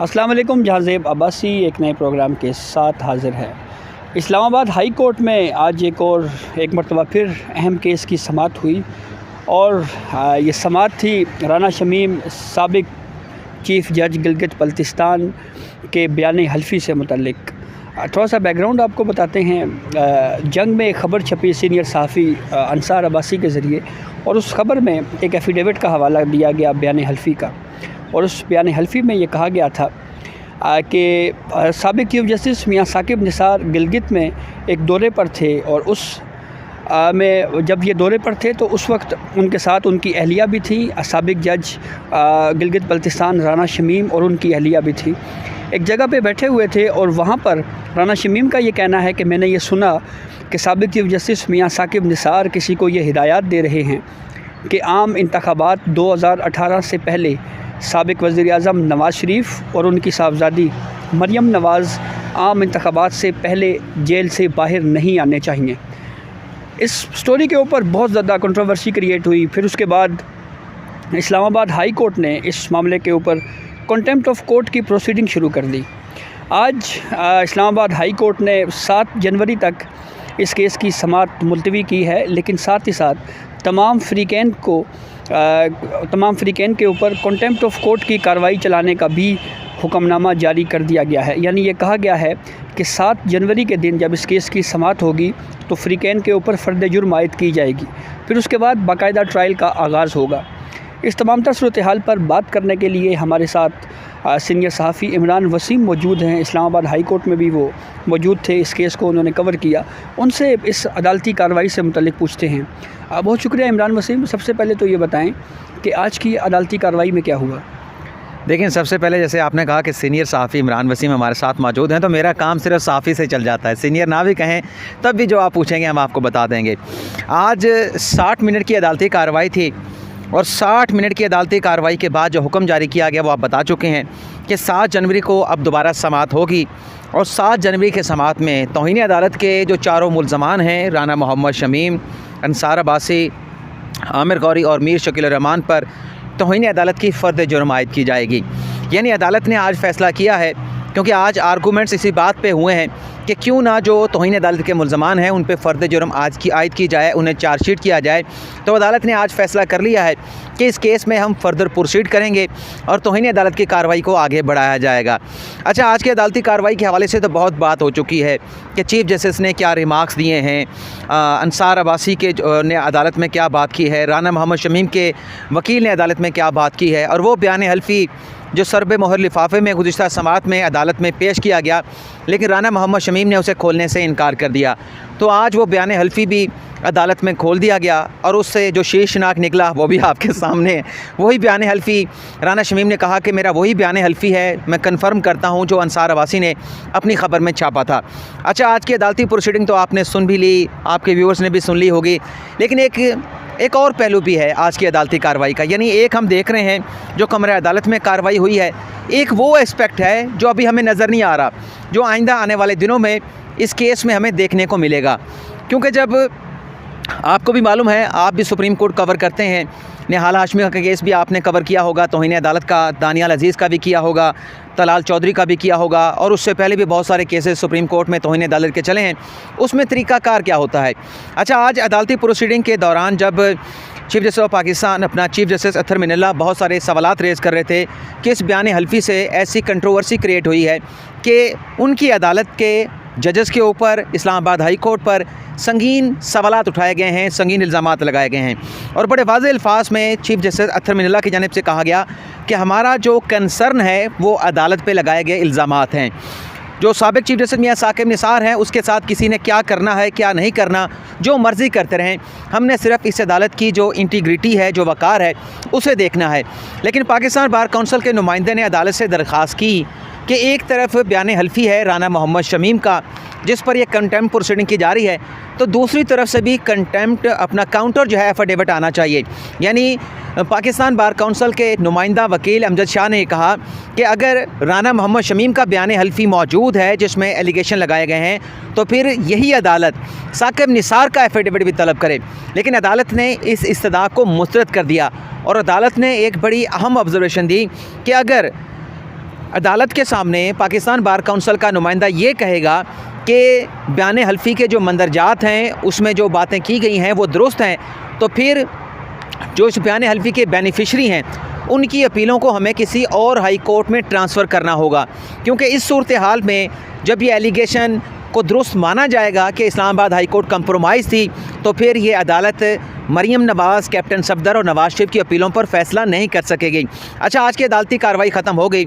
अस्सलाम वालेकुम। जहाज़ेब अब्बासी एक नए प्रोग्राम के साथ हाज़िर है। इस्लामाबाद हाई कोर्ट में आज एक मरतबा फिर अहम केस की समाअत हुई और ये समाअत थी राना शमीम साबिक चीफ़ जज गिलगित बल्तिस्तान के बयान हल्फ़ी से मुतल्लिक़। थोड़ा सा बैकग्राउंड आपको बताते हैं। जंग में एक ख़बर छपी सीनियर सहाफ़ी अंसार अब्बासी के ज़रिए और उस ख़बर में एक एफ़िडेविट का हवाला दिया गया बयान हल्फ़ी का, और उस बयान हल्फ़ी में ये कहा गया था कि साबिक़ चीफ़ जस्टिस मियाँ साकिब निसार गिलगित में एक दौरे पर थे और उस में जब ये दौरे पर थे तो उस वक्त उनके साथ उनकी अहलिया भी थी। साबिक़ जज गिलगित बल्तिस्तान राना शमीम और उनकी अहलिया भी थी। एक जगह पे बैठे हुए थे और वहाँ पर राना शमीम का ये कहना है कि मैंने ये सुना कि साबिक़ चीफ़ जस्टिस मियाँ साकिब निसार किसी को ये हिदायत दे रहे हैं कि आम इंतखाबात 2018 से पहले साबिक़ वज़ीर-ए-आज़म नवाज़ शरीफ और उनकी साहबज़ादी मरियम नवाज़ आम इंतखाबात से पहले जेल से बाहर नहीं आने चाहिए। इस स्टोरी के ऊपर बहुत ज़्यादा कंट्रोवर्सी क्रिएट हुई। फिर उसके बाद इस्लामाबाद हाई कोर्ट ने इस मामले के ऊपर कंटेम्प्ट ऑफ कोर्ट की प्रोसीडिंग शुरू कर दी। आज इस्लामाबाद हाई कोर्ट ने 7 जनवरी तक इस केस की समाअत मुलतवी की है, लेकिन साथ ही साथ तमाम फ़रीक़ैन के ऊपर कंटेम्प्ट ऑफ कोर्ट की कार्रवाई चलाने का भी हुक्मनामा जारी कर दिया गया है। यानी ये कहा गया है कि 7 जनवरी के दिन जब इस केस की समाअत होगी तो फ़रीक़ैन के ऊपर फ़र्द जुर्म आयद की जाएगी। फिर उसके बाद बाकायदा ट्रायल का आगाज़ होगा। इस तमाम सूरत हाल पर बात करने के लिए हमारे साथ सीनियर सहाफ़ी इमरान वसीम मौजूद हैं। इस्लामाबाद हाई कोर्ट में भी वो मौजूद थे, इस केस को उन्होंने कवर किया। उनसे इस अदालती कार्रवाई से मुतल्लिक़ पूछते हैं। बहुत शुक्रिया इमरान वसीम। सबसे पहले तो ये बताएं कि आज की अदालती कार्रवाई में क्या हुआ? देखिए, सबसे पहले जैसे आपने कहा कि सीनियर सहाफ़ी इमरान वसीम हमारे साथ मौजूद हैं, तो मेरा काम सिर्फ सहाफ़ी से चल जाता है। सीनियर ना भी कहें तब भी जो आप पूछेंगे हम आपको बता देंगे। आज 60 मिनट की अदालती कार्रवाई थी और 60 मिनट की अदालती कार्रवाई के बाद जो हुक्म जारी किया गया वो आप बता चुके हैं कि 7 जनवरी को अब दोबारा समाअत होगी। और 7 जनवरी के समाअत में तौहीन अदालत के जो चारों मुल्ज़मान हैं, राना मोहम्मद शमीम, अंसार अब्बासी, आमिर गौरी और मीर शकील रहमान पर तौहीन अदालत की फ़र्द जुर्म आयद की जाएगी। यानी अदालत ने आज फ़ैसला किया है, क्योंकि आज आर्गूमेंट्स इसी बात पे हुए हैं कि क्यों ना जो तौहीन अदालत के मुल्ज़मान हैं उन पे फ़र्द जुर्म आज की आयद की जाए, उन्हें चार्जशीट किया जाए। तो अदालत ने आज फ़ैसला कर लिया है कि इस केस में हम फ़र्दर प्रोसीड करेंगे और तौहीन अदालत की कार्रवाई को आगे बढ़ाया जाएगा। अच्छा, आज की अदालती कार्रवाई के हवाले से तो बहुत बात हो चुकी है कि चीफ़ जस्टिस ने क्या रिमार्क्स दिए हैं, अंसार अब्बासी के ने अदालत में क्या बात की है, राना मोहम्मद शमीम के वकील ने अदालत में क्या बात की है, और वो बयान हल्फ़ी जो सरब मोहर लिफाफे में गुज़िश्ता समाअत में अदालत में पेश किया गया, लेकिन राना मोहम्मद शमीम ने उसे खोलने से इनकार कर दिया। तो आज वो बयान हल्फ़ी भी अदालत में खोल दिया गया और उससे जो शीर्षनाक निकला वो भी आपके सामने है। वही बयान हल्फ़ी राना शमीम ने कहा कि मेरा वही बयान हल्फ़ी है, मैं कन्फर्म करता हूँ जो अंसार अब्बासी ने अपनी ख़बर में छापा था। अच्छा, आज की अदालती प्रोसीडिंग तो आपने सुन भी ली, आपके व्यूअर्स ने भी सुन ली होगी, लेकिन एक और पहलू भी है आज की अदालती कार्रवाई का। यानी एक हम देख रहे हैं जो कमरे अदालत में कार्रवाई हुई है, एक वो एस्पेक्ट है जो अभी हमें नज़र नहीं आ रहा, जो आइंदा आने वाले दिनों में इस केस में हमें देखने को मिलेगा। क्योंकि जब आपको भी मालूम है, आप भी सुप्रीम कोर्ट कवर करते हैं, निहाल हाशमी का केस भी आपने कवर किया होगा, तौहीन अदालत का दानियाल अजीज़ का भी किया होगा, तलाल चौधरी का भी किया होगा, और उससे पहले भी बहुत सारे केसेस सुप्रीम कोर्ट में तौहीन अदालत के चले हैं। उसमें तरीक़ाकार क्या होता है? अच्छा, आज अदालती प्रोसीडिंग के दौरान जब चीफ़ जस्टिस ऑफ पाकिस्तान अपना चीफ़ जस्टिस अत्तर मिनल्ला बहुत सारे सवालात रेज़ कर रहे थे कि इस बयान हल्फ़ी से ऐसी कंट्रोवर्सी क्रिएट हुई है कि उनकी अदालत के जजेस के ऊपर इस्लामाबाद हाई कोर्ट पर संगीन सवालात उठाए गए हैं, संगीन इल्ज़ामात लगाए गए हैं, और बड़े वाज़ेह अल्फाज में चीफ़ जस्टिस अत्तर मिनल्ला की जानिब से कहा गया कि हमारा जो कंसर्न है वो अदालत पे लगाए गए इल्ज़ामात हैं। जो साबिक़ चीफ़ जस्टिस मियाँ साकिब निसार हैं उसके साथ किसी ने क्या करना है क्या नहीं करना, जो मर्ज़ी करते रहें, हमने सिर्फ इस अदालत की जो इंटीग्रिटी है, जो वक़ार है, उसे देखना है। लेकिन पाकिस्तान बार कौंसिल के नुमाइंदे ने अदालत से दरख्वास्त की कि एक तरफ बयान हल्फ़ी है राना मोहम्मद शमीम का जिस पर यह कंटेम्प्ट प्रोसीडिंग की जा रही है, तो दूसरी तरफ से भी कंटेम्प्ट अपना काउंटर जो है एफिडेविट आना चाहिए। यानी पाकिस्तान बार कौंसिल के नुमाइंदा वकील अमजद शाह ने कहा कि अगर राना मोहम्मद शमीम का बयान हल्फ़ी मौजूद है जिसमें एलिगेशन लगाए गए हैं, तो फिर यही अदालत साकिब निसार का एफिडेविट भी तलब करे। लेकिन अदालत ने इस इस्तदा को मुस्तरद कर दिया और अदालत ने एक बड़ी अहम ऑब्जर्वेशन दी कि अगर अदालत के सामने पाकिस्तान बार काउंसिल का नुमाइंदा ये कहेगा कि बयान हल्फी के जो मंदरजात हैं उसमें जो बातें की गई हैं वो दुरुस्त हैं, तो फिर जो इस बयान हल्फी के बेनिफिशरी हैं उनकी अपीलों को हमें किसी और हाई कोर्ट में ट्रांसफ़र करना होगा, क्योंकि इस सूरत हाल में जब ये एलिगेशन को दुरुस्त माना जाएगा कि इस्लामाबाद हाई कोर्ट कंप्रोमाइज़ थी, तो फिर ये अदालत मरीम नवाज़, कैप्टन सफदर और नवाज शरीफ की अपीलों पर फ़ैसला नहीं कर सकेगी। अच्छा, आज की अदालती कार्रवाई ख़त्म हो गई,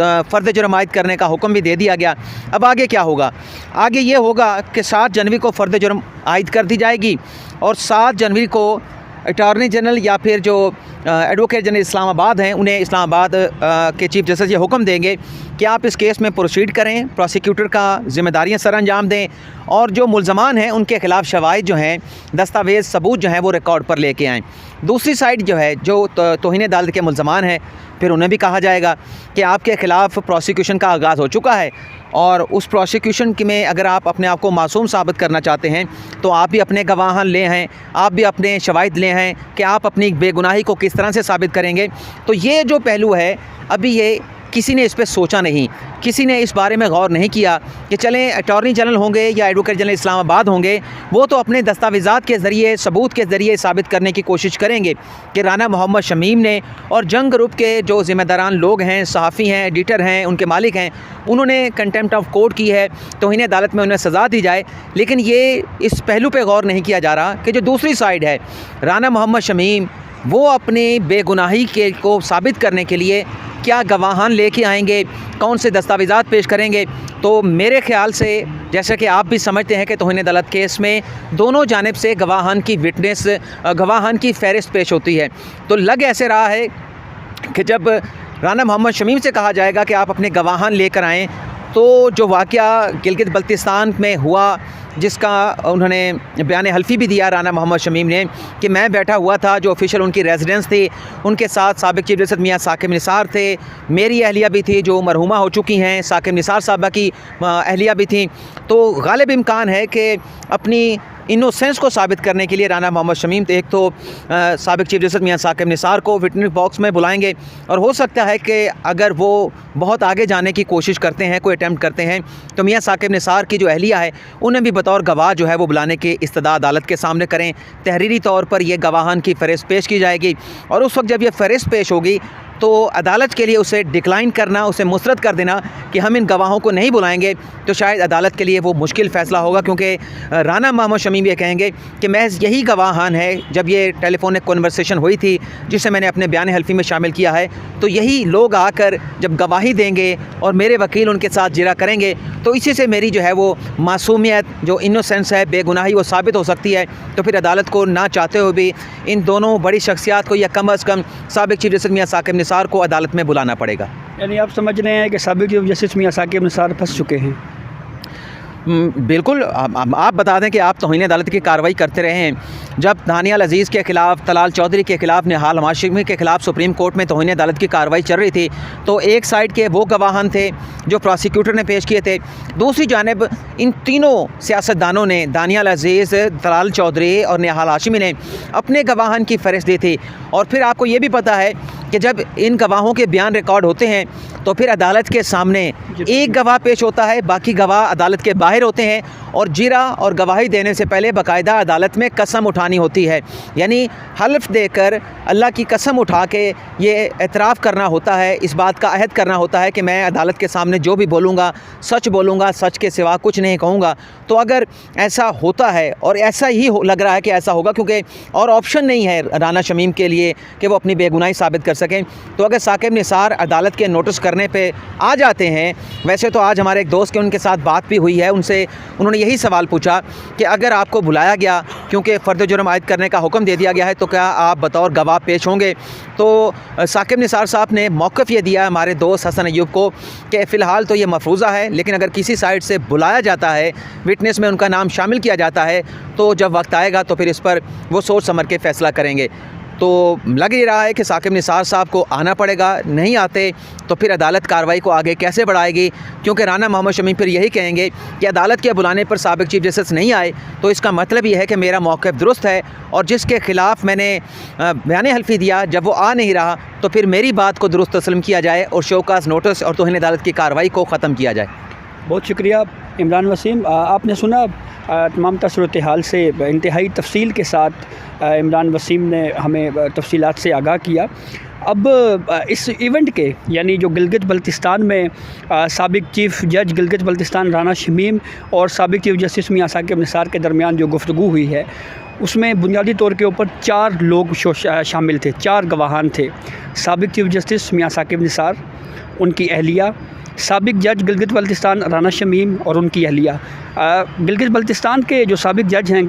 फ़र्द जुर्म आयद करने का हुक्म भी दे दिया गया। अब आगे क्या होगा? आगे ये होगा कि 7 जनवरी को फ़र्द जुर्म आयद कर दी जाएगी और 7 जनवरी को अटॉर्नी जनरल या फिर जो एडवोकेट जनरल इस्लामाबाद हैं उन्हें इस्लामाबाद के चीफ जस्टिस ये हुक्म देंगे कि आप इस केस में प्रोसीड करें, प्रोसिक्यूटर का ज़िम्मेदारियाँ सर अंजाम दें और जो मुल्ज़मान हैं उनके ख़िलाफ़ शवाहिद जो हैं, दस्तावेज़, सबूत जो हैं वो रिकॉर्ड पर लेके आएँ। दूसरी साइड जो है, जो तौहीन अदालत के मुल्ज़मान हैं, फिर उन्हें भी कहा जाएगा कि आपके ख़िलाफ़ प्रोसिक्यूशन का आगाज़ हो चुका है और उस प्रोसिक्यूशन में अगर आप अपने आप को मासूम साबित करना चाहते हैं तो आप भी अपने गवाहान ले हैं, आप भी अपने शवाहिद ले हैं कि आप अपनी बेगुनाही को किस तरह से साबित करेंगे। तो ये जो पहलू है, अभी ये किसी ने इस पर सोचा नहीं, किसी ने इस बारे में गौर नहीं किया कि चलें अटॉर्नी जनरल होंगे या एडवोकेट जनरल इस्लामाबाद होंगे, वो तो अपने दस्तावेज़ात के ज़रिए, सबूत के ज़रिए साबित करने की कोशिश करेंगे कि राना मोहम्मद शमीम ने और जंग ग्रुप के जो ज़िम्मेदारान लोग हैं, सहाफ़ी हैं, एडिटर हैं, उनके मालिक हैं, उन्होंने कंटेम्प्ट ऑफ कोर्ट की है, तौहीन अदालत में उन्हें सज़ा दी जाए। लेकिन ये इस पहलू पर गौर नहीं किया जा रहा कि जो दूसरी साइड है, राना मोहम्मद शमीम, वो अपनी बेगुनाही के को साबित करने के लिए क्या गवाहान लेके आएंगे, कौन से दस्तावेज़ात पेश करेंगे। तो मेरे ख़्याल से, जैसा कि आप भी समझते हैं कि तौहीन अदालत केस में दोनों जानिब से गवाहान की विटनेस, गवाहान की फ़हरिस्त पेश होती है। तो लग ऐसे रहा है कि जब राना मोहम्मद शमीम से कहा जाएगा कि आप अपने गवाहान लेकर आएँ, तो जो वाक़या गिलगित बल्तिस्तान में हुआ, जिसका उन्होंने बयान हल्फी भी दिया राना मोहम्मद शमीम ने कि मैं बैठा हुआ था, जो ऑफिशियल उनकी रेजिडेंस थी, उनके साथ साबिक़ चीफ जस्टिस मियां साकिब निसार थे, मेरी अहलिया भी थी जो मरहुमा हो चुकी हैं, साकिब निसार साहबा की अहलिया भी थी। तो गालिब इम्कान है कि अपनी इनोसेंस को साबित करने के लिए राना मोहम्मद शमीम एक तो साबिक़ चीफ जस्टिस मियां साकिब निसार को विटनेस बॉक्स में बुलाएंगे और हो सकता है कि अगर वो बहुत आगे जाने की कोशिश करते हैं, कोई अटैम्प्ट करते हैं, तो मियां साकिब निसार की जो अहलिया है उन्हें भी बतौर गवाह जो है वो बुलाने की इस्तदा अदालत के सामने करें। तहरीरी तौर पर यह गवाहान की फ़हरिस्त पेश की जाएगी और उस वक्त जब यह फ़हरिस्त पेश होगी तो अदालत के लिए उसे डिक्लाइन करना, उसे मुस्तरद कर देना कि हम इन गवाहों को नहीं बुलाएंगे, तो शायद अदालत के लिए वो मुश्किल फ़ैसला होगा, क्योंकि राना मोहम्मद शमीम ये कहेंगे कि महज यही गवाहान है। जब ये टेलीफोनिक कन्वर्सेशन हुई थी जिसे मैंने अपने बयान हल्फी में शामिल किया है, तो यही लोग आकर जब गवाही देंगे और मेरे वकील उनके साथ जिरा करेंगे, तो इसी से मेरी जो है वो मासूमियत, जो इनोसेंस है, बेगुनाही, वो साबित हो सकती है। तो फिर अदालत को ना चाहते हुए भी इन दोनों बड़ी शख्सियात को, या कम अज़ कम साबिक़ चीफ जस्टिस मियां साकिब निसार को अदालत में बुलाना पड़ेगा। यानी आप समझ रहे हैं कि साबिक़ चीफ जस्टिस मियां साकिब निसार फंस चुके हैं? बिल्कुल। आप बता दें कि आप तौहीन अदालत की कार्रवाई करते रहे हैं। जब दानियाल अजीज़ के ख़िलाफ़, तलाल चौधरी के ख़िलाफ़, निहाल नवाज शरीफ के ख़िलाफ़ सुप्रीम कोर्ट में तौहीन अदालत की कार्रवाई चल रही थी, तो एक साइड के वो गवाहान थे जो प्रोसिक्यूटर ने पेश किए थे, दूसरी जानिब इन तीनों सियासतदानों ने, दानियाल अजीज़, तलाल चौधरी और निहाल हाशिमी ने अपने गवाहान की फ़हरिस्त दी थी। और फिर आपको ये भी पता है कि जब इन गवाहों के बयान रिकॉर्ड होते हैं तो फिर अदालत के सामने एक गवाह पेश होता है, बाकी गवाह अदालत के बाहर होते हैं और जिरा और गवाही देने से पहले बाकायदा अदालत में कसम उठानी होती है। यानी हल्फ देकर अल्लाह की कसम उठा के ये एतराफ़ करना होता है, इस बात का अहद करना होता है कि मैं अदालत के सामने जो भी बोलूँगा सच बोलूँगा, सच के सिवा कुछ नहीं कहूँगा। तो अगर ऐसा होता है, और ऐसा ही लग रहा है कि ऐसा होगा, क्योंकि और ऑप्शन नहीं है राना शमीम के लिए कि वो अपनी बेगुनाही साबित कर सकें, तो अगर साकिब निसार अदालत के नोटिस करने पे आ जाते हैं, वैसे तो आज हमारे एक दोस्त के उनके साथ बात भी हुई है, उनसे उन्होंने यही सवाल पूछा कि अगर आपको बुलाया गया, क्योंकि फ़र्द जुर्म आयद करने का हुक्म दे दिया गया है, तो क्या आप बतौर गवाह पेश होंगे? तो साकिब निसार साहब ने मौक़िफ़ ये दिया हमारे दोस्त हसन अय्यूब को कि फ़िलहाल तो ये मफरूज़ा है, लेकिन अगर किसी साइड से बुलाया जाता है, विटनेस में उनका नाम शामिल किया जाता है, तो जब वक्त आएगा तो फिर इस पर वो सोच समझ के फ़ैसला करेंगे। तो लग ही रहा है कि साकिब निसार साहब को आना पड़ेगा, नहीं आते तो फिर अदालत कार्रवाई को आगे कैसे बढ़ाएगी, क्योंकि राना मोहम्मद शमी फिर यही कहेंगे कि अदालत के बुलाने पर साबिक चीफ जस्टिस नहीं आए तो इसका मतलब ये है कि मेरा मौक़िफ़ दुरुस्त है, और जिसके ख़िलाफ़ मैंने बयान हल्फी दिया जब वो आ नहीं रहा तो फिर मेरी बात को दुरुस्त तस्लीम किया जाए और शोकाज़ नोटिस और तौहीन अदालत की कार्रवाई को ख़त्म किया जाए। बहुत शुक्रिया इमरान वसीम। आपने सुना तमाम सूरत हाल से इंतहाई तफसील के साथ इमरान वसीम ने हमें तफसीलात से आगाह किया। अब इस इवेंट के यानी जो गिलगित बल्तिस्तान में साबिक चीफ़ जज गिलगित बल्तिस्तान राना शमीम और साबिक चीफ़ जस्टिस मियां साकिब निसार के दरमियान जो गुफ्तगू हुई है उसमें बुनियादी तौर के ऊपर 4 लोग शामिल थे, 4 गवाहान थे। साबिक चीफ़ जस्टिस मियां साकिब निसार, उनकी अहलिया, साबिक जज गिलगित बल्तिस्तान राना शमीम और उनकी अहलिया। गिलगित बल्तिस्तान के जो साबिक जज हैं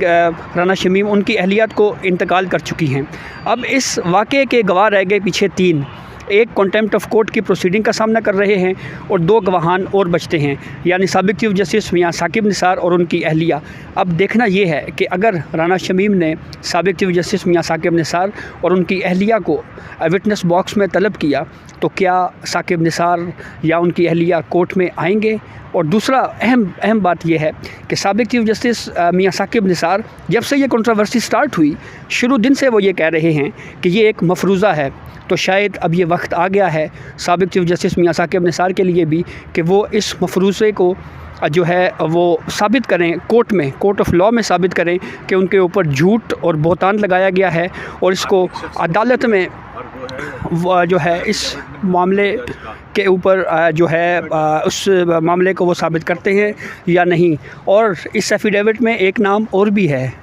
राना शमीम, उनकी अहलियात को इंतकाल कर चुकी हैं। अब इस वाक़े के गवाह रह गए पीछे 3, एक कंटेम्प्ट ऑफ कोर्ट की प्रोसीडिंग का सामना कर रहे हैं और 2 गवाहान और बचते हैं, यानी साबिक चीफ जस्टिस मियां साकिब निसार और उनकी अहलिया। अब देखना ये है कि अगर राना शमीम ने साबिक चीफ जस्टिस मियां साकिब निसार और उनकी अहलिया को विटनेस बॉक्स में तलब किया तो क्या साकिब निसार या उनकी अहलिया कोर्ट में आएंगे। और दूसरा अहम बात यह है कि साबिक चीफ जस्टिस मियां साकिब निसार जब से ये कंट्रोवर्सी स्टार्ट हुई, शुरू दिन से वो ये कह रहे हैं कि ये एक मफरूज़ा है, तो शायद अब ये वक्त आ गया है साबिक चीफ जस्टिस मियां साकिब निसार के लिए भी कि वो इस मफरूज़े को जो है वो साबित करें, कोर्ट में, कोर्ट ऑफ लॉ में साबित करें कि उनके ऊपर झूठ और बहतान लगाया गया है, और इसको अदालत में जो है इस मामले के ऊपर जो है उस मामले को वो साबित करते हैं या नहीं। और इस एफिडेविट में एक नाम और भी है,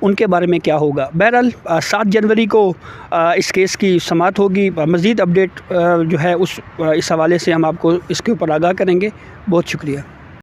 उनके बारे में क्या होगा। बहरहाल 7 जनवरी को इस केस की समाअत होगी। मज़ीद अपडेट जो है इस हवाले से हम आपको इसके ऊपर आगाह करेंगे। बहुत शुक्रिया।